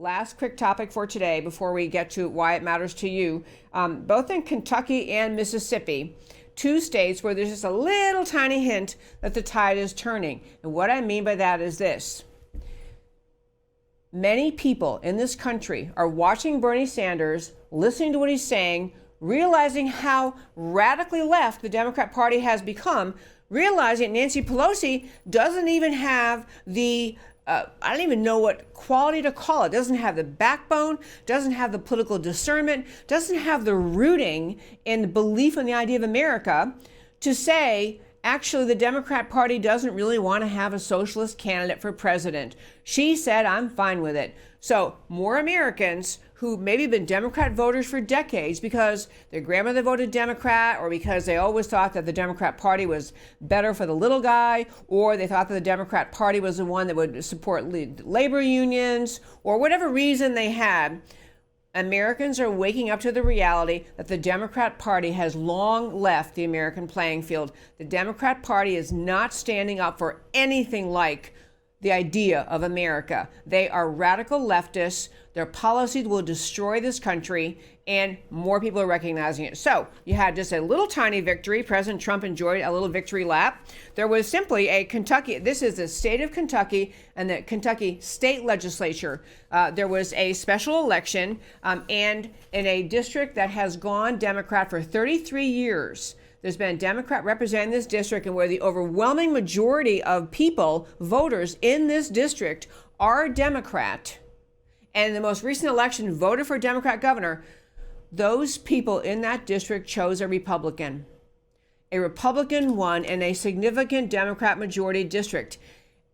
Last quick topic for today before we get to why it matters to you. Both in Kentucky and Mississippi, two states where there's just a little tiny hint that the tide is turning. And what I mean by that is this. Many people in this country are watching Bernie Sanders, listening to what he's saying, realizing how radically left the Democrat Party has become, realizing Nancy Pelosi doesn't even have the I don't even know what quality to call it. Doesn't have the backbone, doesn't have the political discernment, doesn't have the rooting and the belief in the idea of America to say, actually, the Democrat Party doesn't really want to have a socialist candidate for president. She said, I'm fine with it. So more Americans who maybe have been Democrat voters for decades because their grandmother voted Democrat, or because they always thought that the Democrat Party was better for the little guy, or they thought that the Democrat Party was the one that would support labor unions, or whatever reason they had, Americans are waking up to the reality that the Democrat Party has long left the American playing field. The Democrat Party is not standing up for anything like the idea of America. They are radical leftists. Their policies will destroy this country, and more people are recognizing it. So you had just a little tiny victory. President Trump enjoyed a little victory lap. There was simply a Kentucky, this is the state of Kentucky and the Kentucky state legislature. There was a special election, and in a district that has gone Democrat for 33 years, there's been a Democrat representing this district, and where the overwhelming majority of people, voters in this district, are Democrat, and in the most recent election voted for a Democrat governor, those people in that district chose a Republican. A Republican won in a significant Democrat majority district.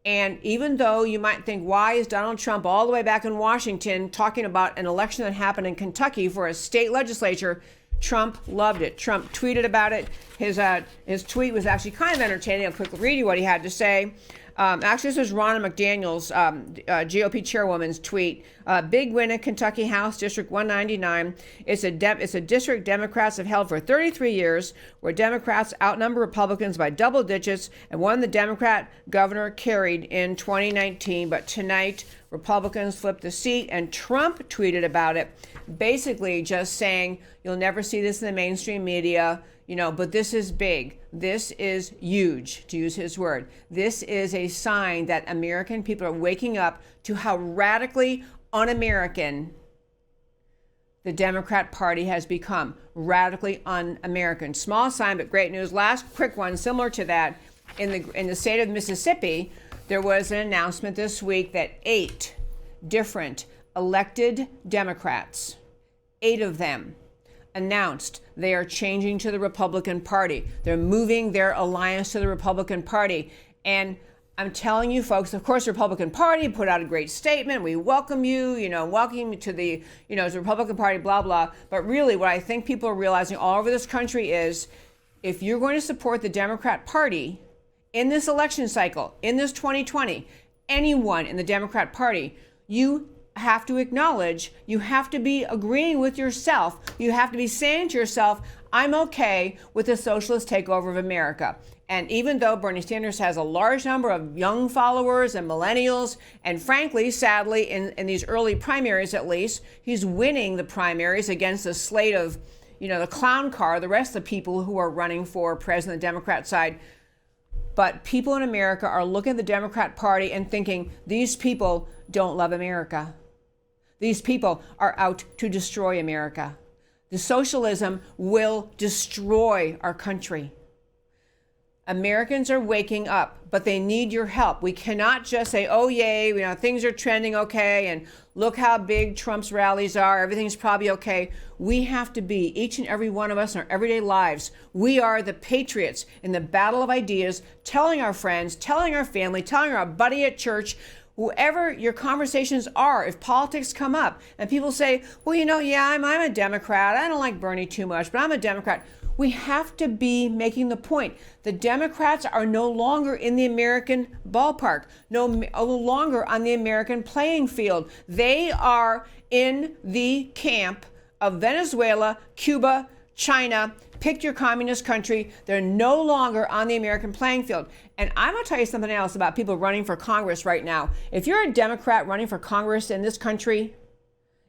And even though you might think, why is Donald Trump all the way back in Washington talking about an election that happened in Kentucky for a state legislature? Trump loved it. Trump tweeted about it. His tweet was actually kind of entertaining. I'll quickly read you what he had to say. Actually, this was Ronna McDaniel's, GOP chairwoman's tweet. Big win in Kentucky House District 199. It's a district Democrats have held for 33 years, where Democrats outnumber Republicans by double digits, and one the Democrat governor carried in 2019. But tonight, Republicans flipped the seat, and Trump tweeted about it, basically just saying, you'll never see this in the mainstream media, but this is big. This is huge, to use his word. This is a sign that American people are waking up to how radically un-American the Democrat Party has become. Radically un-American. Small sign, but great news. Last quick one, similar to that. In the state of Mississippi, there was an announcement this week that 8 different elected Democrats, 8 of them, announced they are changing to the Republican Party. They're moving their alliance to the Republican Party. And I'm telling you, folks, of course, the Republican Party put out a great statement. We welcome you, welcome you to the, as the Republican Party, blah, blah. But really, what I think people are realizing all over this country is, if you're going to support the Democrat Party in this election cycle, in this 2020, anyone in the Democrat Party, you have to acknowledge, you have to be agreeing with yourself. You have to be saying to yourself, I'm okay with the socialist takeover of America. And even though Bernie Sanders has a large number of young followers and millennials, and frankly, sadly, in these early primaries at least, he's winning the primaries against a slate of, the clown car, the rest of the people who are running for president on the Democrat side. But people in America are looking at the Democrat Party and thinking, these people don't love America. These people are out to destroy America. The socialism will destroy our country. Americans are waking up, but they need your help. We cannot just say, oh, yay, things are trending okay, and look how big Trump's rallies are. Everything's probably okay. We have to be, each and every one of us in our everyday lives, we are the patriots in the battle of ideas, telling our friends, telling our family, telling our buddy at church, whoever your conversations are, if politics come up and people say, well, I'm a Democrat. I don't like Bernie too much, but I'm a Democrat. We have to be making the point. The Democrats are no longer in the American ballpark, no longer on the American playing field. They are in the camp of Venezuela, Cuba, China, picked your communist country. They're no longer on the American playing field. And I'm going to tell you something else about people running for Congress right now. If you're a Democrat running for Congress in this country,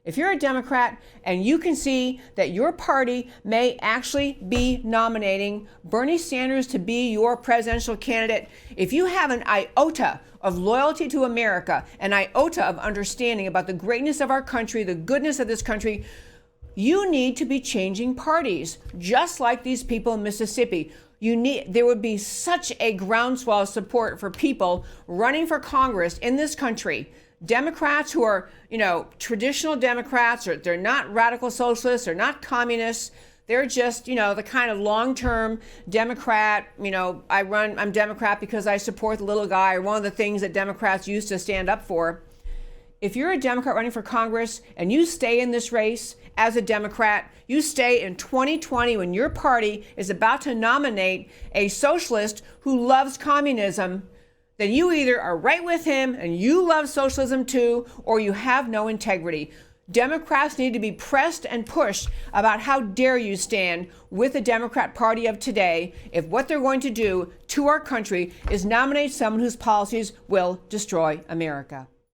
if you're a Democrat and you can see that your party may actually be nominating Bernie Sanders to be your presidential candidate, if you have an iota of loyalty to America, an iota of understanding about the greatness of our country, the goodness of this country, you need to be changing parties, just like these people in Mississippi. There would be such a groundswell of support for people running for Congress in this country. Democrats who are, traditional Democrats, or they're not radical socialists, they're not communists. They're just, the kind of long-term Democrat, I'm Democrat because I support the little guy, or one of the things that Democrats used to stand up for. If you're a Democrat running for Congress and you stay in this race as a Democrat, you stay in 2020 when your party is about to nominate a socialist who loves communism, then you either are right with him and you love socialism too, or you have no integrity. Democrats need to be pressed and pushed about how dare you stand with the Democrat Party of today if what they're going to do to our country is nominate someone whose policies will destroy America.